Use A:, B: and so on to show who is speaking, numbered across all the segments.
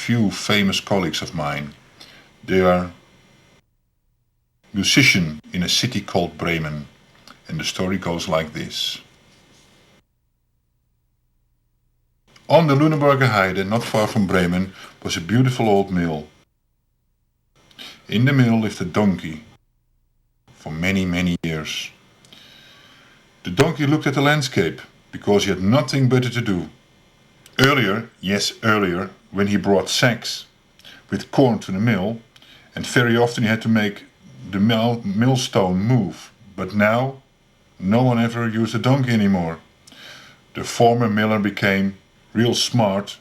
A: few famous colleagues of mine. They are musicians in a city called Bremen, and the story goes like this. On the Lüneburger Heide, not far from Bremen, was a beautiful old mill. In the mill lived a donkey for many years. The donkey looked at the landscape because he had nothing better to do. Earlier, when he brought sacks with corn to the mill, and very often he had to make the millstone move. But now, no one ever used a donkey anymore. The former miller became real smart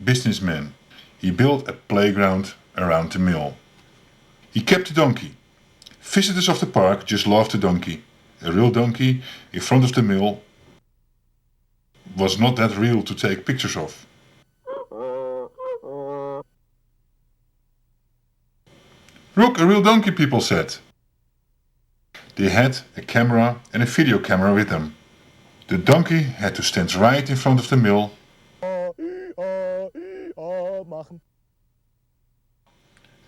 A: businessman. He built a playground around the mill. He kept the donkey. Visitors of the park just loved the donkey. A real donkey in front of the mill was not that real to take pictures of. Look, a real donkey, people said. They had a camera and a video camera with them. The donkey had to stand right in front of the mill.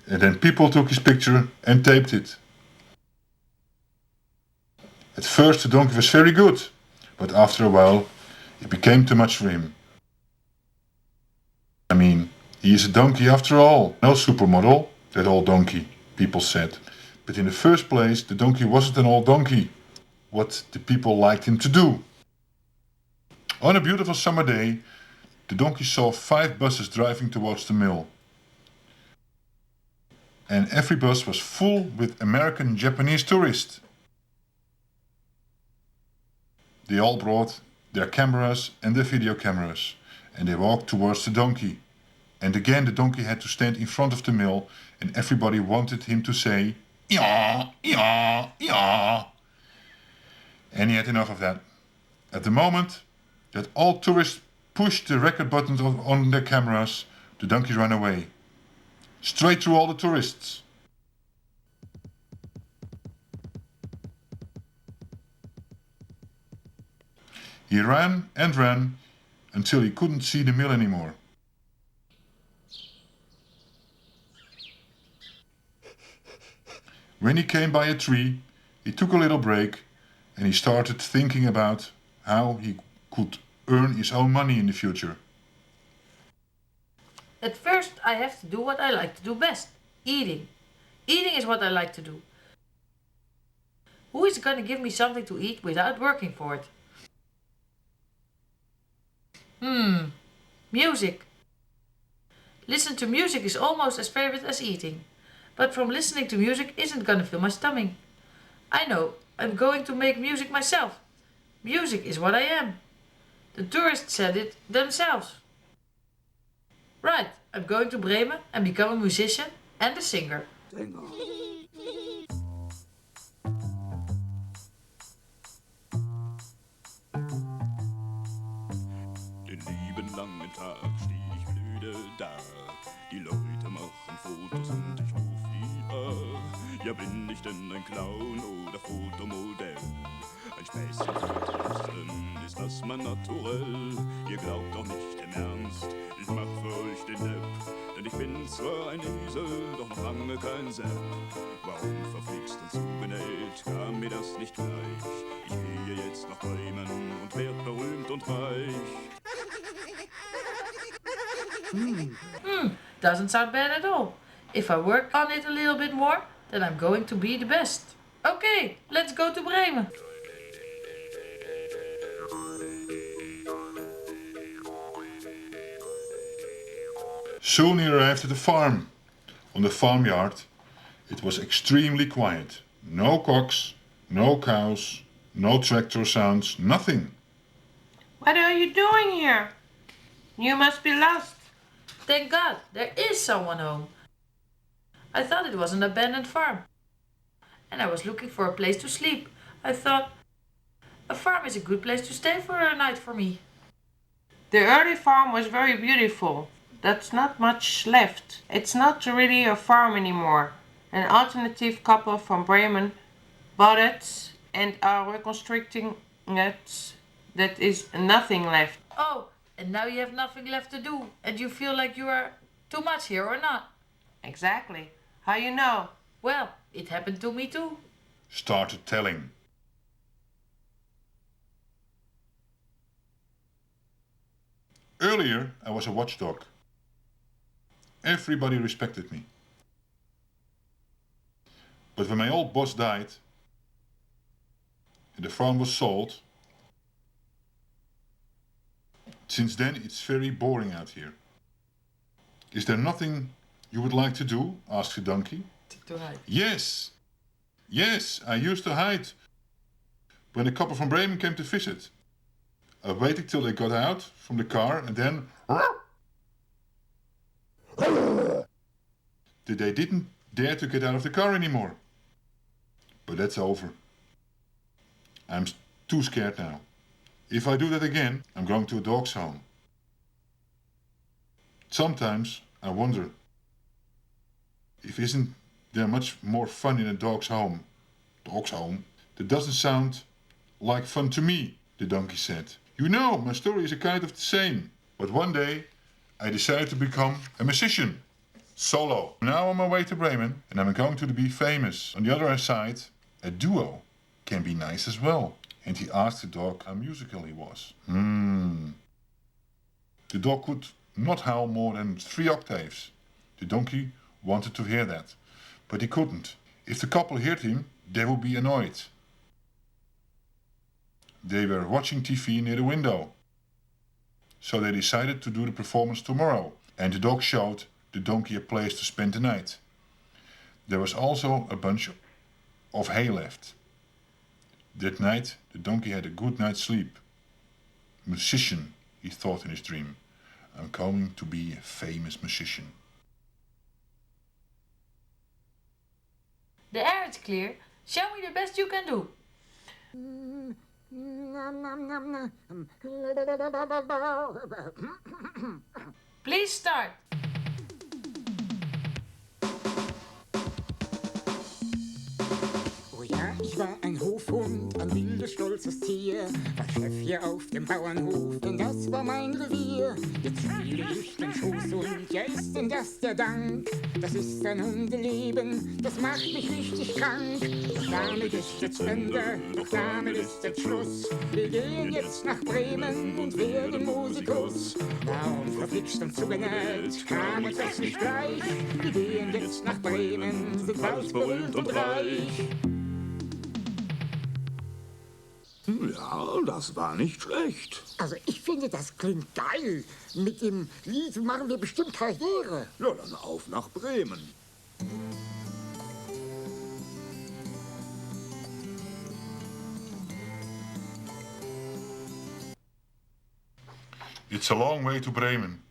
A: And then people took his picture and taped it. At first the donkey was very good, but after a while it became too much for him. I mean, he is a donkey after all. No supermodel, that old donkey, people said. But in the first place, the donkey wasn't an old donkey. What the people liked him to do. On a beautiful summer day, the donkey saw 5 buses driving towards the mill. And every bus was full with American and Japanese tourists. They all brought their cameras and their video cameras, and they walked towards the donkey. And again the donkey had to stand in front of the mill, and everybody wanted him to say, "Ja, ja, ja." And he had enough of that. At the moment that all tourists pushed the record buttons on their cameras, the donkey ran away. Straight through all the tourists. He ran and ran until he couldn't see the mill anymore. When he came by a tree, he took a little break and he started thinking about how he could earn his own money in the future.
B: At first, I have to do what I like to do best, eating. Eating is what I like to do. Who is going to give me something to eat without working for it? Music. Listen to music is almost as favorite as eating. But from listening to music isn't gonna fill my stomach. I know, I'm going to make music myself. Music is what I am. The tourists said it themselves. Right, I'm going to Bremen and become a musician and a singer.
C: Dingo.
D: Den lieben langen Tag steh ich blöde da. Die Leute machen Fotos und ich ruf wieder. Ja, bin ich denn ein Clown oder Fotomodell? Ein Späßchen für Touristen ist das mein Naturell. Ihr glaubt doch nicht im Ernst, ich mach für euch den Depp. Denn ich bin zwar ein Esel, doch noch lange kein Sepp. Warum verflixt und zugenäht, kam mir das nicht gleich. Ich gehe jetzt nach Bremen und werd berühmt und reich.
B: Doesn't sound bad at all. If I work on it a little bit more, then I'm going to be the best. Okay, let's go to Bremen.
A: Soon he arrived at the farm. On the farmyard, it was extremely quiet. No cocks, no cows, no tractor sounds, nothing.
E: What are you doing here? You must be lost.
B: Thank God, there is someone home. I thought it was an abandoned farm. And I was looking for a place to sleep. I thought, a farm is a good place to stay for a night for me.
E: The early farm was very beautiful. That's not much left. It's not really a farm anymore. An alternative couple from Bremen bought it and are reconstructing it. That is nothing left.
B: Oh, and now you have nothing left to do and you feel like you are Too much here or not?
E: Exactly. How you know?
B: Well, it happened to me too.
A: Started telling. Earlier, I was a watchdog. Everybody respected me. But when my old boss died and the farm was sold, since then it's very boring out here. Is there nothing you would like to do? Asked the donkey.
B: To hide.
A: Yes, yes, I used to hide when a couple from Bremen came to visit. I waited till they got out from the car and then they didn't dare to get out of the car anymore. But that's over. I'm too scared now. If I do that again, I'm going to a dog's home. Sometimes I wonder if isn't there much more fun in a dog's home? Dog's home? That doesn't sound like fun to me, the donkey said. You know, my story is a kind of the same. But one day I decided to become a musician. Solo. Now on my way to Bremen and I'm going to be famous. On the other side, a duo can be nice as well. And he asked the dog how musical he was. The dog could not howl more than 3 octaves. The donkey wanted to hear that, but he couldn't. If the couple heard him, they would be annoyed. They were watching TV near the window. So they decided to do the performance tomorrow, and the dog showed the donkey a place to spend the night. There was also a bunch of hay left. That night, the donkey had a good night's sleep. Musician, he thought in his dream. I'm going to be a famous musician.
B: The air is clear. Show me the best you can do. Please start.
C: Oh ja, ich war ein Hofhund, ein wildes, stolzes Tier, war Chef hier auf dem Bauernhof, denn das war mein Revier. Jetzt spiele ich den Schoßhund, ja ist denn das der Dank? Das ist ein Hundeleben, das macht mich richtig krank. Doch damit ist jetzt Ende, doch damit ist jetzt Schluss. Wir gehen jetzt nach Bremen und werden Musikus. Warum verflixt und zugenäht, kam uns das nicht gleich? Wir gehen jetzt nach Bremen, sind bald berühmt und reich.
D: Ja, das war nicht schlecht.
C: Also ich finde, das klingt geil. Mit dem Lied machen wir bestimmt Karriere.
D: Ja, dann auf nach Bremen.
A: It's a long way to Bremen.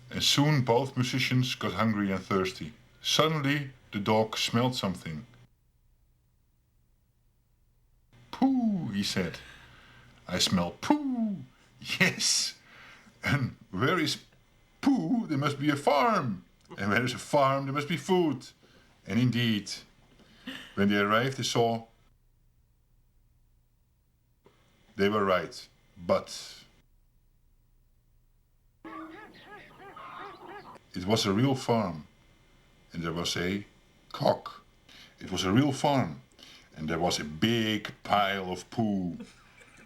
A: And soon both musicians got hungry and thirsty. Suddenly the dog smelled something. Poo, he said. I smell poo. Yes. And where is poo, there must be a farm. And where is a farm, there must be food. And indeed, when they arrived, they saw they were right. But it was a real farm. And there was a cock. It was a real farm. And there was a big pile of poo.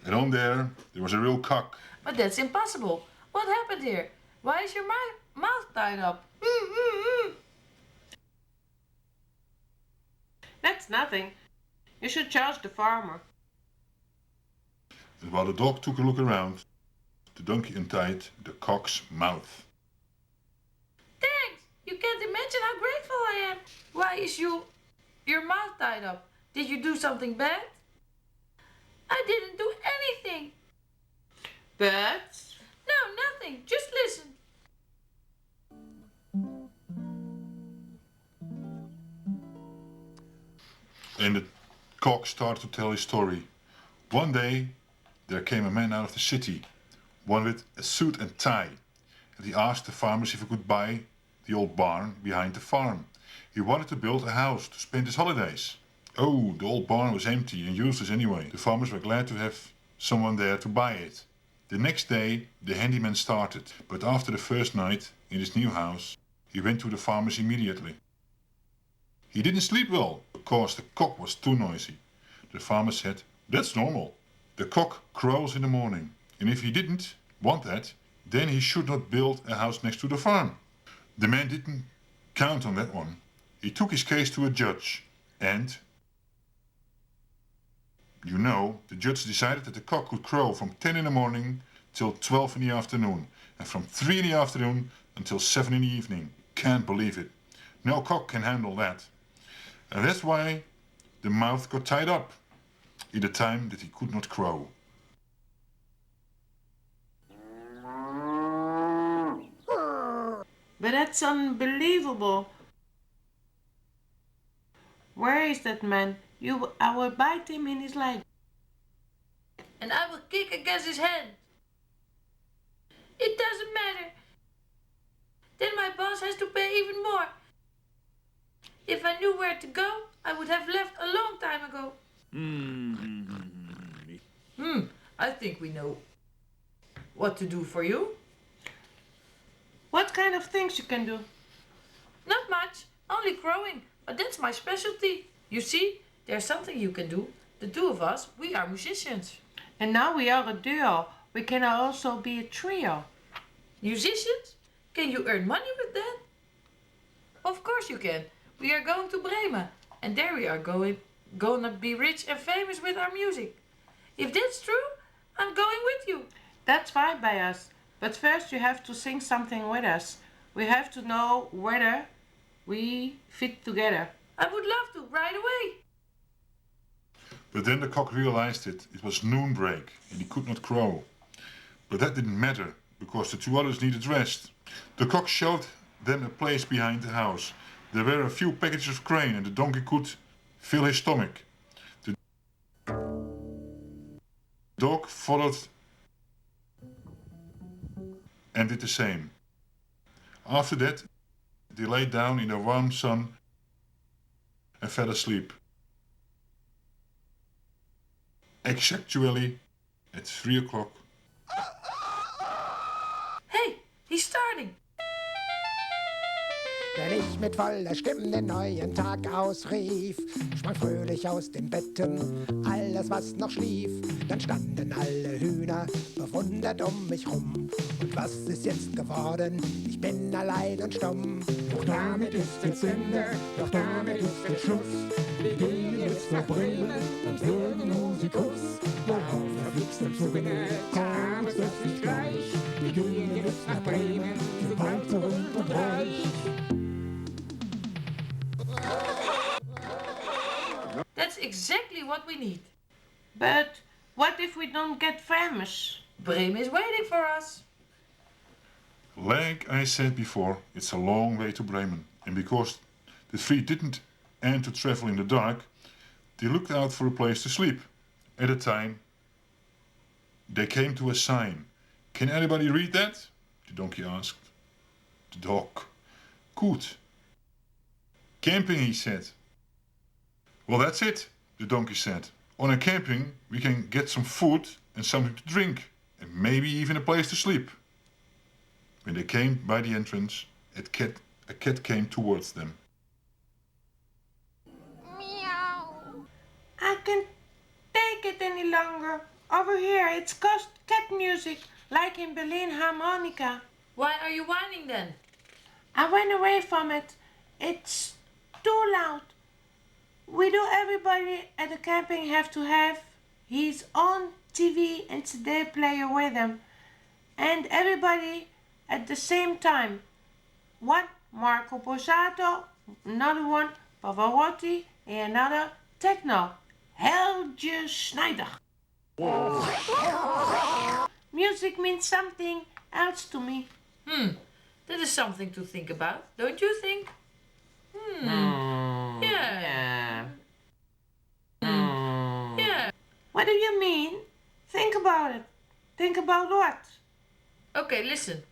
A: And on there was a real cock.
B: But that's impossible. What happened here? Why is your mouth tied up?
E: That's nothing. You should charge the farmer.
A: And while the dog took a look around, the donkey untied the cock's mouth.
B: Thanks! You can't imagine how grateful I am. Why is your mouth tied up? Did you do something bad? I didn't do anything.
E: But
B: No, nothing. Just listen.
A: And the cock started to tell his story. One day, there came a man out of the city, one with a suit and tie. And he asked the farmers if he could buy the old barn behind the farm. He wanted to build a house to spend his holidays. Oh, the old barn was empty and useless anyway. The farmers were glad to have someone there to buy it. The next day, the handyman started, but after the first night in his new house, He went to the farmer's immediately. He didn't sleep well because the cock was too noisy. The farmer said, "That's normal. The cock crows in the morning, and if he didn't want that, then he should not build a house next to the farm." The man didn't count on that one. He took his case to a judge, and the judge decided that the cock could crow from 10 in the morning till 12 in the afternoon, and from 3 in the afternoon until 7 in the evening. Can't believe it. No cock can handle that. And that's why the mouth got tied up in the time that he could not crow.
E: But that's unbelievable. Where is that man? I will bite him in his leg.
B: And I will kick against his hand. It doesn't matter. Then my boss has to pay even more. If I knew where to go, I would have left a long time ago. I think we know what to do for you.
E: What kind of things you can do?
B: Not much, only crowing, but that's my specialty. You see, there's something you can do. The two of us, we are musicians.
E: And now we are a duo. We can also be a trio.
B: Musicians? Can you earn money with that? Of course you can. We are going to Bremen, and there we are gonna be rich and famous with our music. If that's true, I'm going with you.
E: That's fine by us. But first you have to sing something with us. We have to know whether we fit together.
B: I would love to, right away.
A: But then the cock realized it was noon break and he could not crow. But that didn't matter because the two others needed rest. The cock showed them a place behind the house. There were a few packages of grain and the donkey could fill his stomach. The dog followed and did the same. After that, they lay down in the warm sun and fell asleep. Exactly at 3 o'clock.
B: Hey, he's starting.
C: Wenn ich mit voller Stimme den neuen Tag ausrief, sprang fröhlich aus den Betten alles, was noch schlief. Dann standen alle Hühner bewundert um mich rum. Und was ist jetzt geworden? Ich bin allein und stumm. Doch damit ist jetzt Ende, doch damit ist jetzt Schluss. Wir gehen jetzt nach Bremen und hören Musikus. Worauf er fliegst im Zuge, kam es plötzlich gleich. Wir gehen jetzt nach Bremen, sind bald berühmt und reich.
B: That's exactly what we need.
E: But what if we don't get famous?
B: Bremen is waiting for us.
A: Like I said before, it's a long way to Bremen. And because the three didn't end to travel in the dark, they looked out for a place to sleep. At a time, they came to a sign. Can anybody read that? The donkey asked. The dog. Good. Camping, he said. Well, that's it, the donkey said. On a camping, we can get some food and something to drink, and maybe even a place to sleep. When they came by the entrance, a cat came towards them.
E: I can't take it any longer. Over here it's cat music, like in Berlin harmonica.
B: Why are you whining then?
E: I went away from it. It's too loud. We do everybody at the camping have to have his own TV and CD player with him. And everybody at the same time. One Marco Borsato, another one Pavarotti, and another techno. Helge Schneider. Music means something else to me.
B: That is something to think about, don't you think? Yeah. Yeah.
E: What do you mean? Think about it. Think about what?
B: Okay, listen.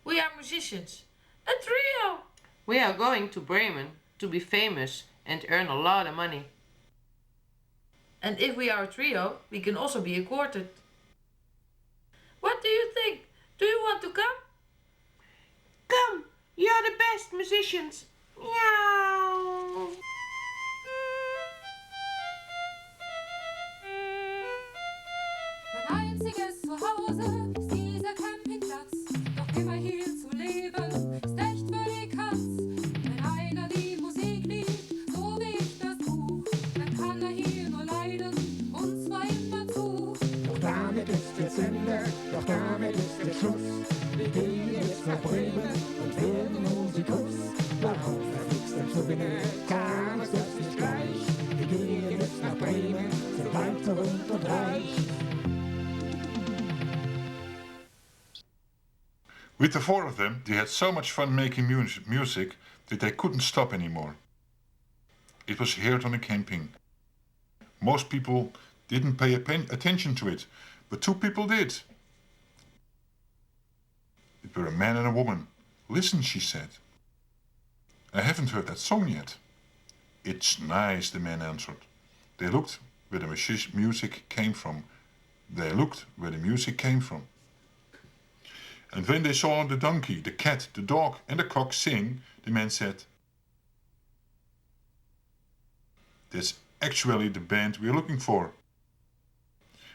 B: We are musicians. A trio.
E: We are going to Bremen to be famous and earn a lot of money.
B: And if we are a trio, we can also be a quartet. What do you think? Do you want to come?
E: Come, You're the best musicians. Meow.
F: Mein einziges Zuhause ist dieser Campingplatz. Doch immer hier zu leben ist echt für die Katz. Wenn einer die Musik liebt, so wie ich das tu, dann kann er hier nur leiden, und zwar immer zu.
C: Doch damit ist jetzt Ende, doch damit ist jetzt Schluss. Wir gehen jetzt nach Bremen und werden Musikus. Warum verflixt denn so wenig? Kam es das nicht gleich? Wir gehen jetzt nach Bremen, sind bald berühmt und reich.
A: With the four of them, they had so much fun making music that they couldn't stop anymore. It was heard on the camping. Most people didn't pay attention to it, but two people did. It were a man and a woman. Listen, she said. I haven't heard that song yet. It's nice, the man answered. They looked where the music came from. They looked where the music came from. And when they saw the donkey, the cat, the dog and the cock sing, the man said, "That's actually the band we're looking for.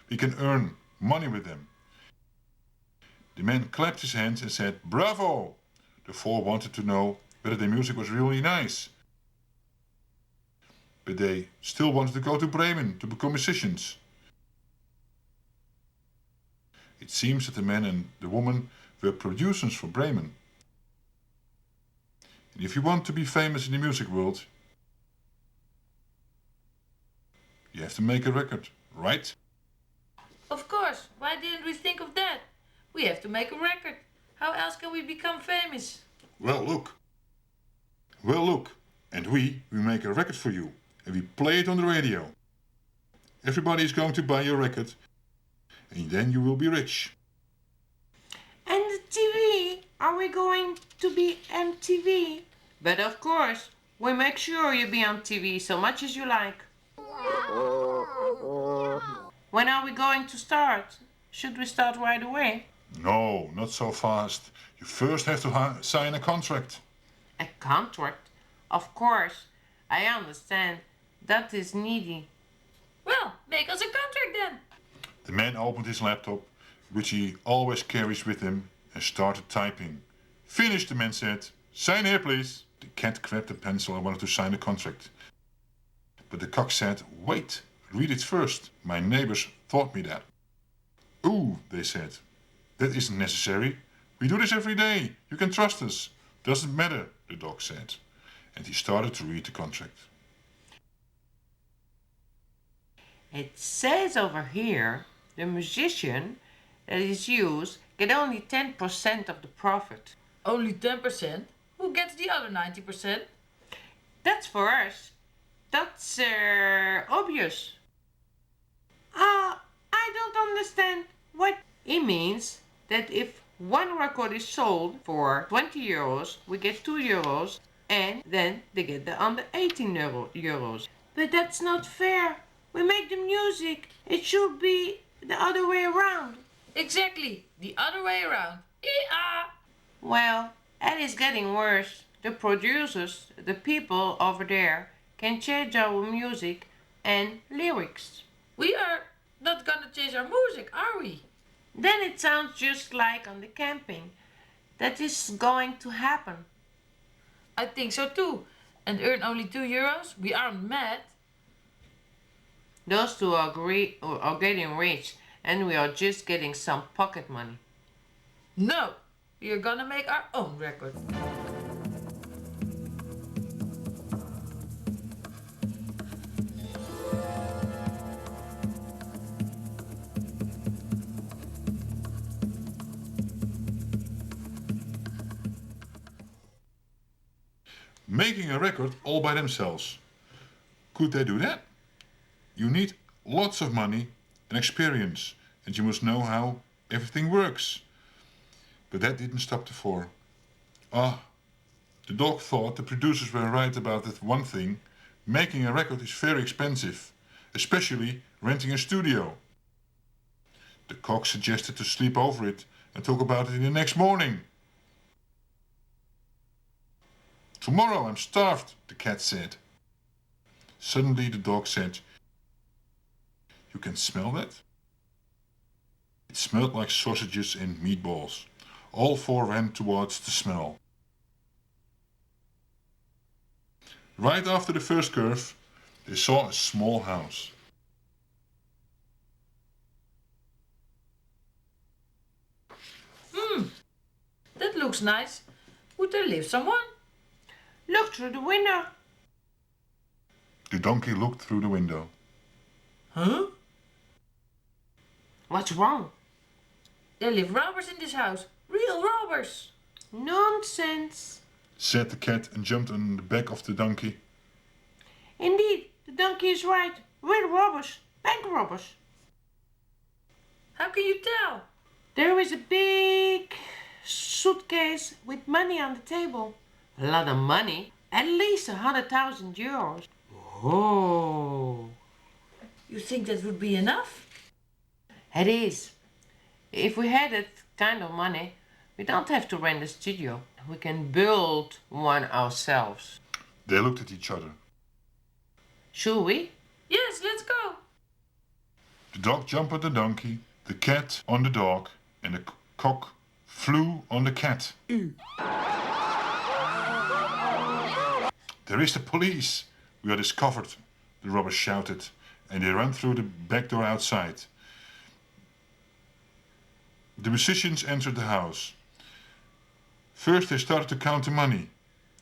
A: We can earn money with them." The man clapped his hands and said, "Bravo!" The four wanted to know whether the music was really nice. But they still wanted to go to Bremen to become musicians. It seems that the man and the woman were producers for Bremen. And if you want to be famous in the music world, you have to make a record, right?
B: Of course, why didn't we think of that? We have to make a record. How else can we become famous?
A: Well, look. And we make a record for you. And we play it on the radio. Everybody is going to buy your record. And then you will be rich.
E: And the TV? Are we going to be on TV? But of course, we make sure you be on TV so much as you like. When are we going to start? Should we start right away?
A: No, not so fast. You first have to sign a contract.
E: A contract? Of course, I understand. That is needy.
B: Well, make us a contract then.
A: The man opened his laptop, which he always carries with him, and started typing. "Finished," the man said. "Sign here, please." The cat grabbed the pencil and wanted to sign the contract. But the cock said, "Wait, read it first. My neighbors taught me that." "Ooh," they said. "That isn't necessary. We do this every day. You can trust us." "Doesn't matter," the dog said. And he started to read the contract.
E: It says over here, the musician that is used get only 10% of the profit.
B: Only 10%? Who gets the other 90%?
E: That's for us. That's obvious. I don't understand what it means. That if one record is sold for 20 euros, we get 2 euros, and then they get the under 18 euros. But that's not fair. We make the music. It should be the other way around.
B: Exactly, the other way around. Ee-ah!
E: Well, that is getting worse. The producers, the people over there, can change our music and lyrics.
B: We are not gonna change our music, are we?
E: Then it sounds just like on the camping. That is going to happen.
B: I think so too. And earn only 2 euros? We aren't mad.
E: Those two are getting rich, and we are just getting some pocket money.
B: No, we are gonna make our own record.
A: Making a record all by themselves. Could they do that? You need lots of money and experience, and you must know how everything works. But that didn't stop the four. The dog thought the producers were right about that one thing. Making a record is very expensive, especially renting a studio. The cock suggested to sleep over it and talk about it in the next morning. Tomorrow I'm starved, the cat said. Suddenly the dog said, "You can smell that?" It smelled like sausages and meatballs. All four ran towards the smell. Right after the first curve, they saw a small house.
B: That looks nice. Would there live someone?
E: Look through the window.
A: The donkey looked through the window.
B: Huh?
E: What's wrong?
B: There live robbers in this house. Real robbers.
E: Nonsense.
A: Said the cat and jumped on the back of the donkey.
E: Indeed, the donkey is right. We're robbers. Bank robbers.
B: How can you tell?
E: There is a big suitcase with money on the table. A lot of money. At least 100,000 euros. Oh.
B: You think that would be enough?
E: It is. If we had that kind of money, we don't have to rent a studio. We can build one ourselves.
A: They looked at each other.
E: Should we?
B: Yes, let's go.
A: The dog jumped on the donkey, the cat on the dog, and the cock flew on the cat. There is the police! We are discovered, the robbers shouted, and they ran through the back door outside. The musicians entered the house. First they started to count the money.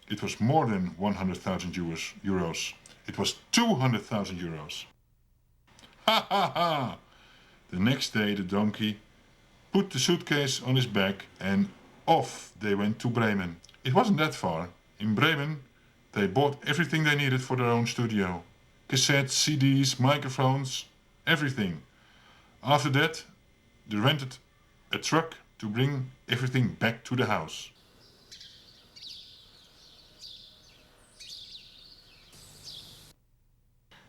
A: It was more than 100,000 euros. It was 200,000 euros. Ha ha ha! The next day the donkey put the suitcase on his back and off they went to Bremen. It wasn't that far. In Bremen they bought everything they needed for their own studio. Cassettes, CDs, microphones, everything. After that they rented a truck to bring everything back to the house.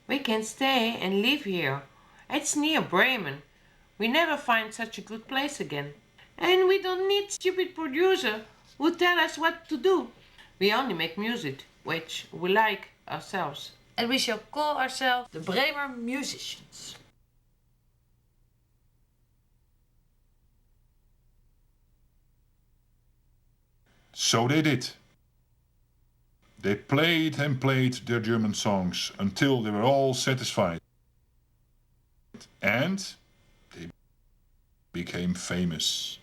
E: We can stay and live here. It's near Bremen. We never find such a good place again. And we don't need stupid producer who tell us what to do. We only make music, which we like ourselves.
B: And we shall call ourselves the Bremer musicians.
A: So they did. They played and played their German songs until they were all satisfied. And they became famous.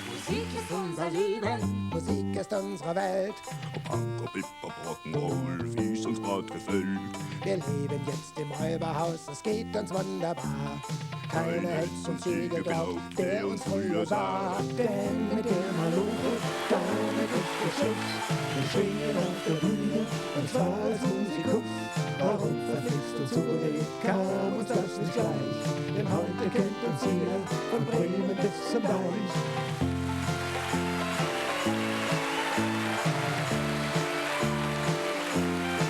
C: Musik ist unser Leben, Musik ist unsere Welt.
D: Panker, Pipper, Rock'n'Roll, wie's uns grad gefällt.
C: Wir leben jetzt im Räuberhaus, es geht uns wunderbar. Keiner hätt's uns je geglaubt, der uns früher sah. Denn mit der Maloche, damit ist Geschiss. Wir schwingen auf der Bühne, und zwar als Musikus. Warum verflixt uns so weh, kam uns das nicht gleich. Denn heute kennt uns jeder, von Bremen bis zum Deich.